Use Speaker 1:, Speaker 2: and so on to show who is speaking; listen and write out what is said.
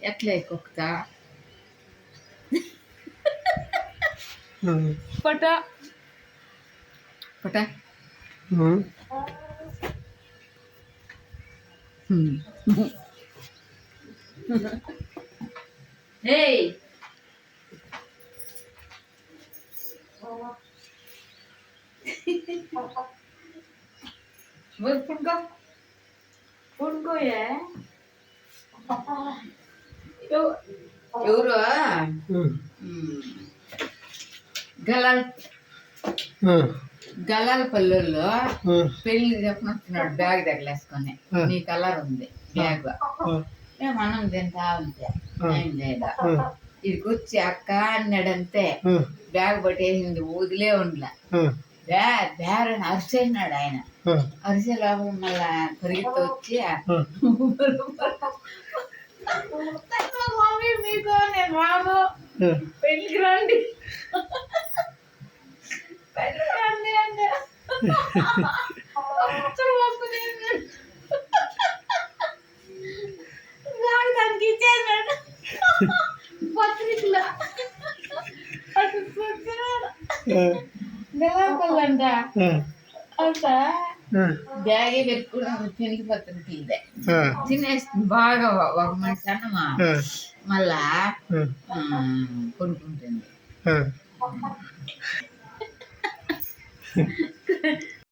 Speaker 1: ఎట్లే కుక్తా పట పట ఏయ్ పుణుకో పుణుకోయే ఎవరు గలాల పల్లెల్లో పెళ్లి చెప్పినట్టున్నాడు బ్యాగ్ తగిలేసుకొని నీ కలర్ ఉంది బ్యాగ్ మనం తింటా ఉంటే ఏం లేదా ఇదికి వచ్చి అక్క అన్నాడంతే బ్యాగ్ పట్టేసింది వదిలే ఉండలే బేరని అరిచేసినాడు ఆయన అరిసే లోపల మళ్ళా పరిగెత్తి వచ్చి మమ్మీ మీకు నేను రాను పెళ్ళికి రండి పెళ్ళికి రండి అంటే దానికి ఇచ్చేసాడు పత్రికలో నిలబడంట అంత బ్యాగే పెట్టుకుని తిరిగి పత్రిక ఇదే తినేస్తుంది బాగా ఒక మనిషి అన్నమా మళ్ళా కొనుక్కుంటుంది